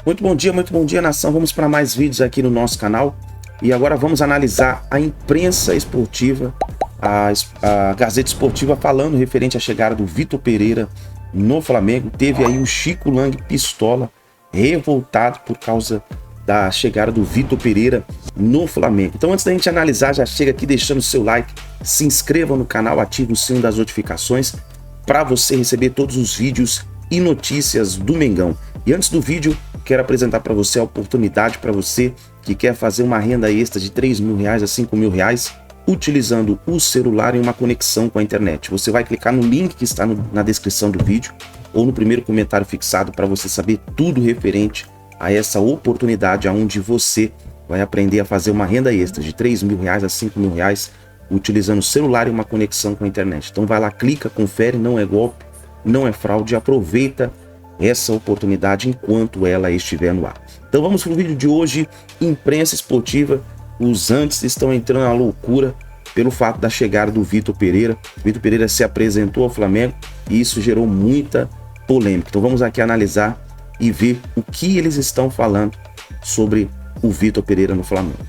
Muito bom dia, nação. Vamos para mais vídeos aqui no nosso canal. E agora vamos analisar a imprensa esportiva, a Gazeta Esportiva falando referente à chegada do Vitor Pereira no Flamengo. Teve aí o Chico Lang pistola, revoltado por causa da chegada do Vitor Pereira no Flamengo. Então, antes da gente analisar, já chega aqui deixando o seu like, se inscreva no canal, ative o sino das notificações para você receber todos os vídeos e notícias do Mengão. E antes do vídeo, quero apresentar para você a oportunidade para você que quer fazer uma renda extra de R$3.000 a R$5.000 utilizando o celular e uma conexão com a internet. Você vai clicar no link que está na descrição do vídeo ou no primeiro comentário fixado para você saber tudo referente a essa oportunidade onde você vai aprender a fazer uma renda extra de R$3.000 a R$5.000 utilizando o celular e uma conexão com a internet. Então vai lá, clica, confere, não é golpe, não é fraude, aproveita essa oportunidade enquanto ela estiver no ar. Então vamos para o vídeo de hoje. Imprensa esportiva, os antes estão entrando na loucura pelo fato da chegada do Vitor Pereira. Vitor Pereira se apresentou ao Flamengo e isso gerou muita polêmica. Então vamos aqui analisar e ver o que eles estão falando sobre o Vitor Pereira no Flamengo.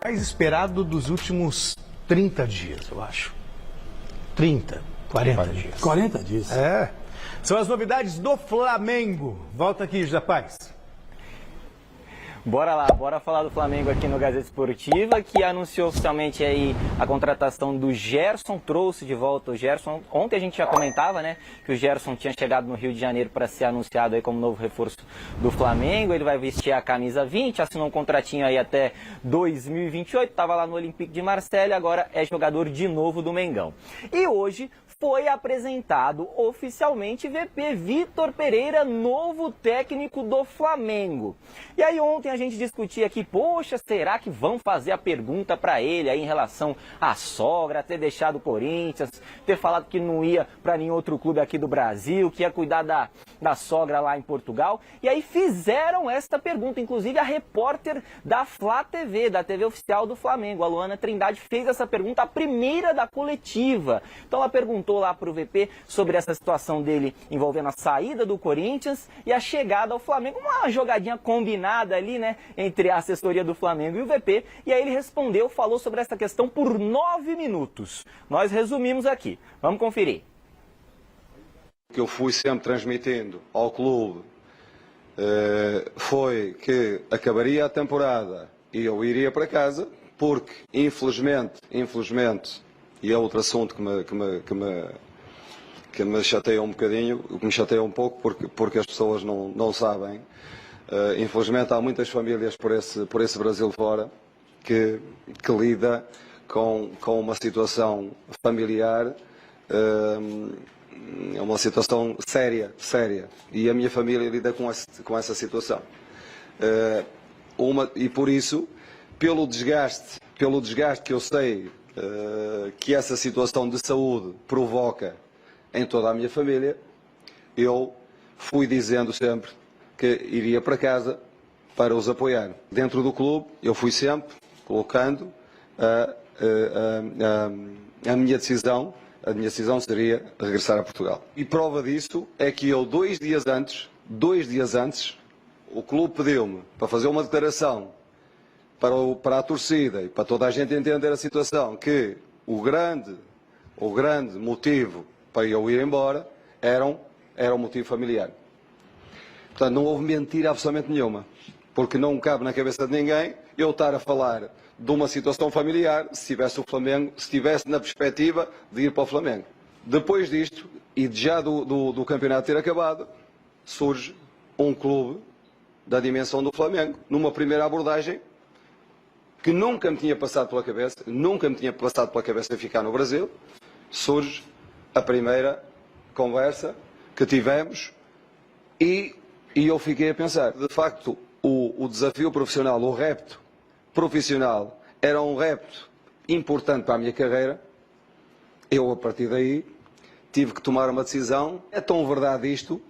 Mais esperado dos últimos 30 dias, eu acho. 40 dias. 40 dias. É. São as novidades do Flamengo. Volta aqui, José Paz. Bora lá, bora falar do Flamengo aqui no Gazeta Esportiva, que anunciou oficialmente aí a contratação do Gerson, trouxe de volta o Gerson. Ontem a gente já comentava, né, que o Gerson tinha chegado no Rio de Janeiro para ser anunciado aí como novo reforço do Flamengo. Ele vai vestir a camisa 20, assinou um contratinho aí até 2028, estava lá no Olympique de Marseille, agora é jogador de novo do Mengão. E hoje foi apresentado oficialmente VP Vitor Pereira, novo técnico do Flamengo. E aí ontem a gente discutia aqui, poxa, será que vão fazer a pergunta para ele aí em relação à sogra, ter deixado o Corinthians, ter falado que não ia para nenhum outro clube aqui do Brasil, que ia cuidar da sogra lá em Portugal. E aí fizeram esta pergunta, inclusive a repórter da Flá TV, da TV oficial do Flamengo, a Luana Trindade, fez essa pergunta, a primeira da coletiva. Então ela perguntou lá para o VP sobre essa situação dele envolvendo a saída do Corinthians e a chegada ao Flamengo, uma jogadinha combinada ali, né, entre a assessoria do Flamengo e o VP, e aí ele respondeu, falou sobre essa questão por 9 minutos. Nós resumimos aqui, vamos conferir. O que eu fui sempre transmitindo ao clube foi que acabaria a temporada e eu iria para casa, porque infelizmente, e é outro assunto que me chateia um bocadinho, que me chateia um pouco porque as pessoas não sabem. Infelizmente há muitas famílias por esse Brasil fora que lida com uma situação familiar, é uma situação séria, e a minha família lida com essa situação. E por isso, pelo desgaste que eu sei que essa situação de saúde provoca em toda a minha família, eu fui dizendo sempre que iria para casa para os apoiar. Dentro do clube, eu fui sempre colocando a minha decisão seria regressar a Portugal. E prova disso é que eu, 2 dias antes, o clube pediu-me para fazer uma declaração para a torcida e para toda a gente entender a situação, que o grande motivo para eu ir embora era um motivo familiar. Portanto, não houve mentira absolutamente nenhuma, porque não cabe na cabeça de ninguém eu estar a falar de uma situação familiar se estivesse na perspectiva de ir para o Flamengo. Depois disto, e já do campeonato ter acabado, surge um clube da dimensão do Flamengo, numa primeira abordagem, que nunca me tinha passado pela cabeça ficar no Brasil. Surge a primeira conversa que tivemos e eu fiquei a pensar, de facto, o desafio profissional, o repto profissional, era um repto importante para a minha carreira. Eu, a partir daí, tive que tomar uma decisão. É tão verdade isto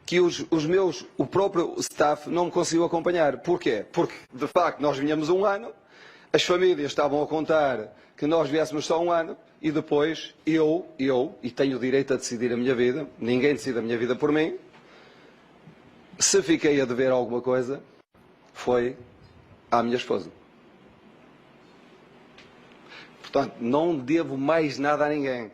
que o próprio staff não me conseguiu acompanhar. Porquê? Porque, de facto, nós vinhamos um ano, as famílias estavam a contar que nós viéssemos só um ano, e depois eu, e tenho o direito a decidir a minha vida, ninguém decide a minha vida por mim, Se fiquei a dever alguma coisa, foi à minha esposa. Portanto, não devo mais nada a ninguém.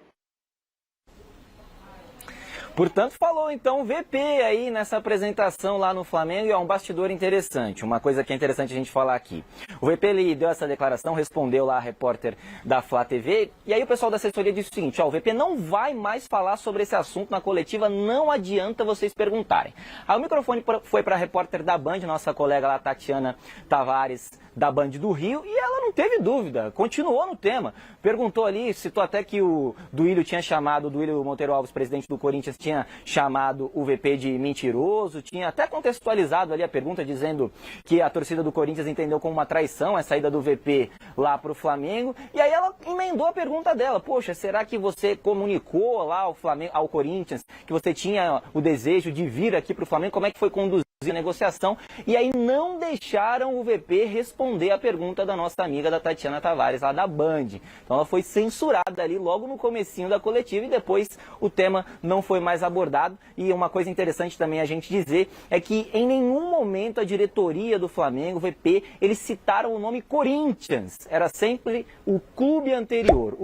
Portanto, falou então o VP aí nessa apresentação lá no Flamengo, e é um bastidor interessante, uma coisa que é interessante a gente falar aqui. O VP ele deu essa declaração, respondeu lá a repórter da Flá TV, e aí o pessoal da assessoria disse o seguinte: ó, o VP não vai mais falar sobre esse assunto na coletiva, não adianta vocês perguntarem. Aí o microfone foi para a repórter da Band, nossa colega lá, Tatiana Tavares, da Band do Rio, e ela não teve dúvida, continuou no tema. Perguntou ali, citou até que o Duílio tinha chamado, o Duílio Monteiro Alves, presidente do Corinthians, tinha chamado o VP de mentiroso, tinha até contextualizado ali a pergunta, dizendo que a torcida do Corinthians entendeu como uma traição a saída do VP lá para o Flamengo. E aí ela emendou a pergunta dela: poxa, será que você comunicou lá ao Flamengo, ao Corinthians, que você tinha o desejo de vir aqui para o Flamengo? Como é que foi conduzir a negociação? E aí não deixaram o VP responder a pergunta da nossa amiga da Tatiana Tavares, lá da Band. Então ela foi censurada ali logo no comecinho da coletiva, e depois o tema não foi mais abordado. E uma coisa interessante também a gente dizer é que em nenhum momento a diretoria do Flamengo, o VP, eles citaram o nome Corinthians. Era sempre o clube anterior,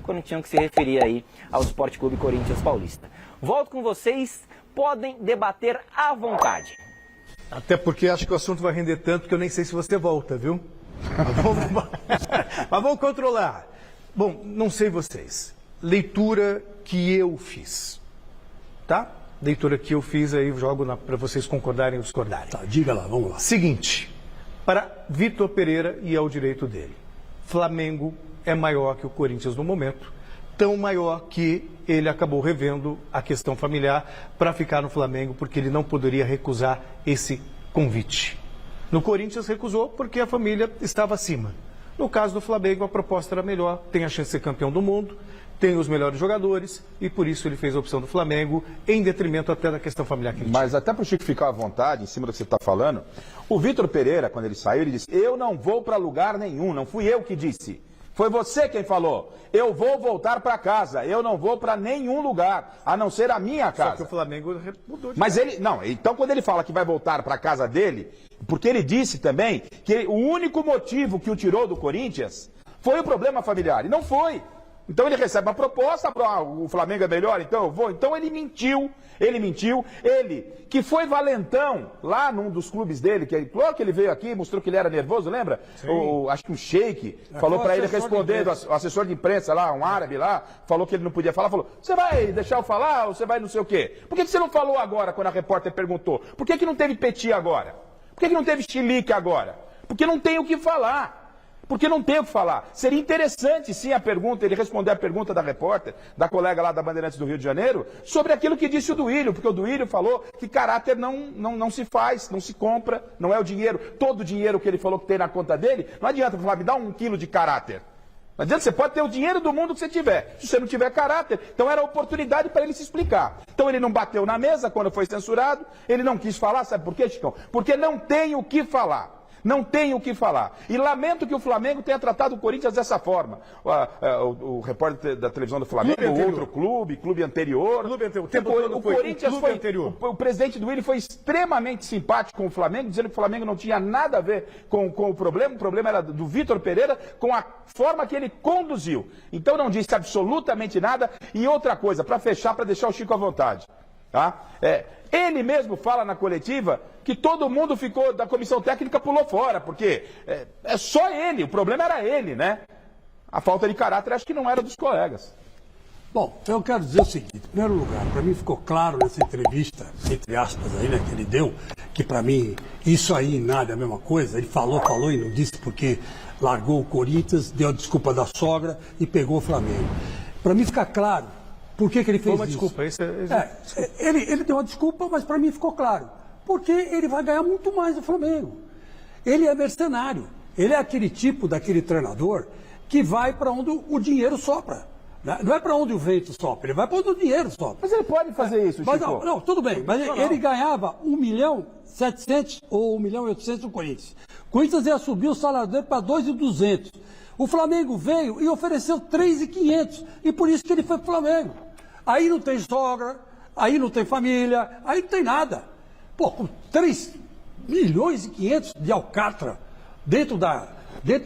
quando tinham que se referir aí ao Sport Clube Corinthians Paulista. Volto com vocês. Podem debater à vontade. Até porque acho que o assunto vai render tanto que eu nem sei se você volta, viu? Mas vamos controlar. Bom, não sei vocês. Leitura que eu fiz. Tá? Leitura que eu fiz aí, jogo para vocês concordarem ou discordarem. Tá, diga lá, vamos lá. Seguinte, para Vitor Pereira, e é o direito dele, Flamengo é maior que o Corinthians no momento. Tão maior que ele acabou revendo a questão familiar para ficar no Flamengo, porque ele não poderia recusar esse convite. No Corinthians recusou porque a família estava acima. No caso do Flamengo, a proposta era melhor, tem a chance de ser campeão do mundo, tem os melhores jogadores, e por isso ele fez a opção do Flamengo, em detrimento até da questão familiar que ele tinha. Mas até para o Chico ficar à vontade, em cima do que você está falando, o Vitor Pereira, quando ele saiu, ele disse: eu não vou para lugar nenhum, não fui eu que disse. Foi você quem falou: eu vou voltar para casa, eu não vou para nenhum lugar, a não ser a minha casa. Só que o Flamengo mudou de Mas ele, não, então quando ele fala que vai voltar para casa dele, porque ele disse também que o único motivo que o tirou do Corinthians foi o problema familiar, e não foi. Então ele recebe uma proposta, o Flamengo é melhor, então eu vou. Então ele mentiu, ele que foi valentão lá num dos clubes dele, claro que ele veio aqui, mostrou que ele era nervoso, lembra? Acho que um sheik falou para ele responder, o assessor de imprensa lá, um árabe lá, falou que ele não podia falar, falou: você vai deixar eu falar ou você vai não sei o quê? Por que você não falou agora quando a repórter perguntou? Por que não teve petit agora? Por que não teve chilique agora? Porque não tem o que falar. Porque não tem o que falar. Seria interessante, sim, a pergunta, ele responder a pergunta da repórter, da colega lá da Bandeirantes do Rio de Janeiro, sobre aquilo que disse o Duílio, porque o Duílio falou que caráter não se faz, não se compra, não é o dinheiro. Todo o dinheiro que ele falou que tem na conta dele, não adianta falar: me dá 1 quilo de caráter. Não adianta, você pode ter o dinheiro do mundo que você tiver. Se você não tiver caráter, então era a oportunidade para ele se explicar. Então ele não bateu na mesa quando foi censurado, ele não quis falar, sabe por quê, Chicão? Porque não tem o que falar. Não tem o que falar. E lamento que o Flamengo tenha tratado o Corinthians dessa forma. O repórter da televisão do Flamengo, outro clube anterior. O Corinthians foi anterior. O presidente do Willi foi extremamente simpático com o Flamengo, dizendo que o Flamengo não tinha nada a ver com o problema era do Vitor Pereira, com a forma que ele conduziu. Então não disse absolutamente nada. E outra coisa, para fechar, para deixar o Chico à vontade. Tá? Ele mesmo fala na coletiva que todo mundo ficou, da comissão técnica pulou fora, porque é só ele, o problema era ele, né? A falta de caráter acho que não era dos colegas. Bom, eu quero dizer o seguinte: em primeiro lugar, para mim ficou claro nessa entrevista, entre aspas aí, né, que ele deu, que para mim isso aí nada é a mesma coisa. Ele falou e não disse, porque largou o Corinthians, deu a desculpa da sogra e pegou o Flamengo. Para mim fica claro por que ele fez isso. Desculpa, ele deu uma desculpa, mas para mim ficou claro. Porque ele vai ganhar muito mais do Flamengo. Ele é mercenário. Ele é aquele tipo daquele treinador que vai para onde o dinheiro sopra. Não é para onde o vento sopra, ele vai para onde o dinheiro sopra. Mas ele pode fazer isso, Chico. Mas não, tudo bem. Mas ele ganhava 1.700.000 ou 1.800.000 no Corinthians. O Corinthians ia subir o salário dele para 2.200. O Flamengo veio e ofereceu 3.500. E por isso que ele foi para o Flamengo. Aí não tem sogra, aí não tem família, aí não tem nada. Pô, com 3 milhões e 500 de alcatra dentro da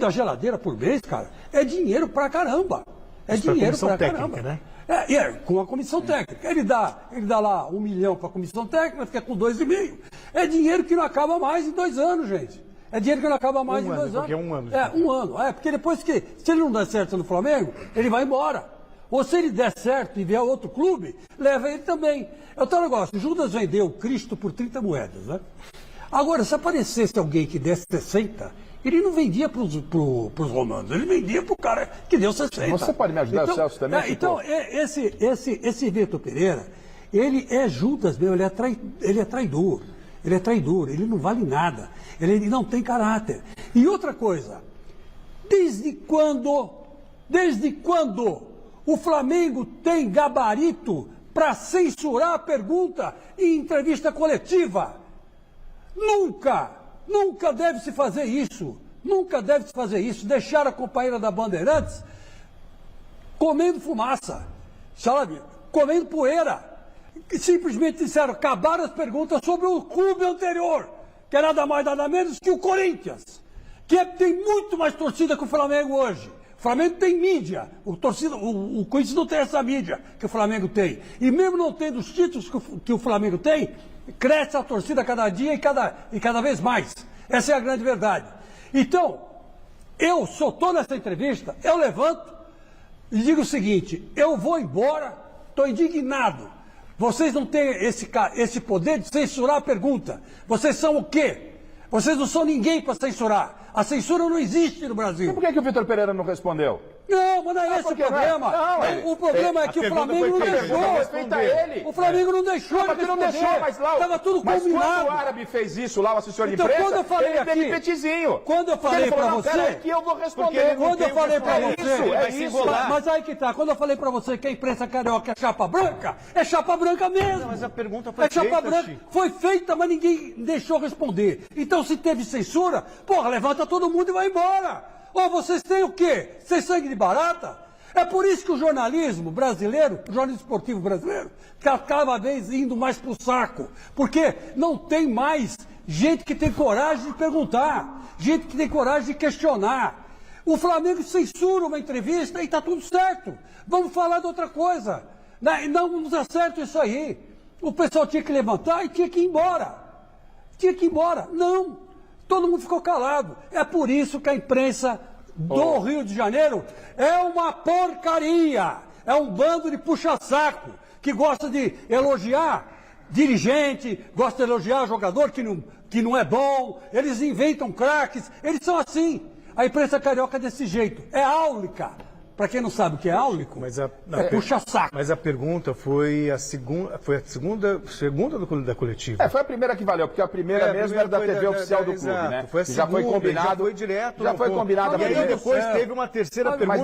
geladeira por mês, cara, é dinheiro pra caramba. É dinheiro pra caramba. Né? Com a comissão técnica. Ele dá lá 1 milhão para a comissão técnica, fica com 2,5. É dinheiro que não acaba mais em 2 anos, gente. É dinheiro que não acaba mais em 2 anos. Porque é 1 ano. Um ano. Porque depois que, se ele não der certo no Flamengo, ele vai embora. Ou se ele der certo e vier outro clube, leva ele também. É o tal negócio. Judas vendeu Cristo por 30 moedas, né? Agora, se aparecesse alguém que desse 60, ele não vendia para os romanos, ele vendia para o cara que deu 60. Você pode me ajudar, então, Celso, também? Então, esse Vitor Pereira, ele é Judas mesmo, ele é traidor. Ele é traidor, ele não vale nada, ele não tem caráter. E outra coisa, desde quando o Flamengo tem gabarito para censurar a pergunta em entrevista coletiva? Nunca deve se fazer isso. Nunca deve se fazer isso. Deixar a companheira da Bandeirantes comendo fumaça, sabe? Comendo poeira. Simplesmente disseram, acabaram as perguntas sobre o clube anterior, que é nada mais nada menos que o Corinthians, que tem muito mais torcida que o Flamengo hoje. O Flamengo tem mídia, o Corinthians não tem essa mídia que o Flamengo tem. E mesmo não tendo os títulos que o Flamengo tem, cresce a torcida cada dia e cada vez mais. Essa é a grande verdade. Então, eu estou nessa entrevista, eu levanto e digo o seguinte, eu vou embora, estou indignado. Vocês não têm esse poder de censurar a pergunta. Vocês são o quê? Vocês não são ninguém para censurar. A censura não existe no Brasil. E por que o Vitor Pereira não respondeu? Não, mas não é esse o problema. O problema é que o Flamengo não deixou. O Flamengo não deixou. Mas não deixou, mas lá. Estava tudo combinado. Mas quando o árabe fez isso lá, o assessor de imprensa, quando eu falei ele teve petizinho. Quando eu falei para você, que eu vou responder. Quando eu falei para você, é isso. Mas aí que tá. Quando eu falei para você que a imprensa carioca é chapa branca mesmo. Não, mas a pergunta foi feita, chapa branca. Foi feita, mas ninguém deixou responder. Então, se teve censura, porra, levanta todo mundo e vai embora. Ou vocês têm o quê? Vocês sangue de barata? É por isso que o jornalismo brasileiro, o jornalismo esportivo brasileiro, está cada vez indo mais para o saco. Porque não tem mais gente que tem coragem de perguntar, gente que tem coragem de questionar. O Flamengo censura uma entrevista e está tudo certo. Vamos falar de outra coisa. Não dá certo isso aí. O pessoal tinha que levantar e tinha que ir embora. Tinha que ir embora. Não. Todo mundo ficou calado. É por isso que a imprensa do Rio de Janeiro é uma porcaria. É um bando de puxa-saco que gosta de elogiar dirigente, gosta de elogiar jogador que não é bom. Eles inventam craques. Eles são assim. A imprensa carioca é desse jeito. É áulica. Para quem não sabe o que é áulico, puxa-saco. Mas a pergunta foi a segunda da coletiva. Foi a primeira que valeu, porque a primeira mesmo era da TV oficial do clube, né? Foi a segunda, já foi combinado. Já foi direto. Já foi combinado. E aí depois teve uma terceira pergunta. Mas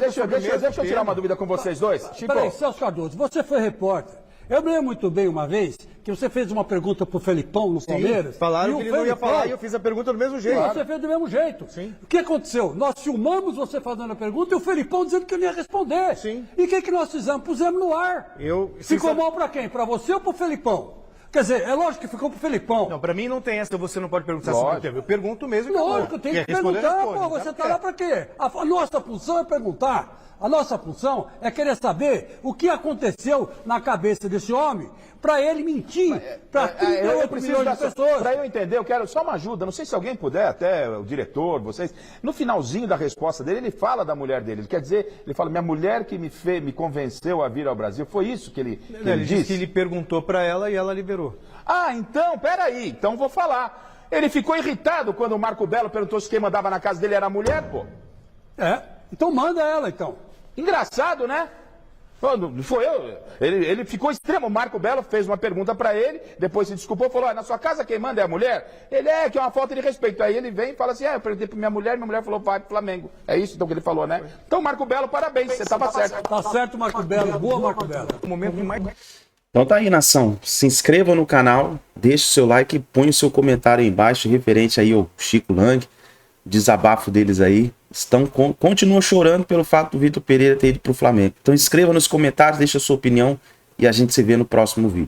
deixa eu tirar uma dúvida com vocês dois. Chico. Peraí, Celso Cardoso, você foi repórter. Eu me lembro muito bem uma vez que você fez uma pergunta pro Felipão no Palmeiras. Falaram que ele não ia falar e eu fiz a pergunta do mesmo jeito. Você fez do mesmo jeito. Sim. O que aconteceu? Nós filmamos você fazendo a pergunta e o Felipão dizendo que eu não ia responder. Sim. E o que nós fizemos? Pusemos no ar. Ficou mal para quem? Para você ou pro Felipão? Quer dizer, é lógico que ficou pro Felipão. Não, pra mim não tem essa, você não pode perguntar sobre o tema. Eu pergunto mesmo. Lógico, eu tenho que perguntar. Pô, você tá lá pra quê? A nossa função é perguntar. A nossa função é querer saber o que aconteceu na cabeça desse homem para ele mentir para 38 milhões de pessoas. Para eu entender, eu quero só uma ajuda. Não sei se alguém puder, até o diretor, vocês. No finalzinho da resposta dele, ele fala da mulher dele. Ele quer dizer, ele fala, minha mulher que me convenceu a vir ao Brasil. Foi isso que ele disse? Que ele perguntou para ela e ela liberou. Ah, então, peraí. Então vou falar. Ele ficou irritado quando o Marco Belo perguntou se quem mandava na casa dele era a mulher, pô. Então manda ela, então. Engraçado, né? Foi eu. Ele ficou extremo. O Marco Belo fez uma pergunta pra ele, depois se desculpou, falou, na sua casa quem manda é a mulher? Ele que é uma falta de respeito. Aí ele vem e fala assim, eu perguntei pra minha mulher falou, vai pro Flamengo. É isso então que ele falou, né? Então, Marco Belo, parabéns, você tava certo. Tá certo, Marco Belo. Boa, Marco Belo. O momento mais... Então tá aí, nação. Se inscreva no canal, deixe o seu like e põe o seu comentário aí embaixo, referente aí ao Chico Lang, desabafo deles aí. Continuam chorando pelo fato do Vitor Pereira ter ido pro Flamengo. Então inscreva nos comentários, deixa a sua opinião e a gente se vê no próximo vídeo.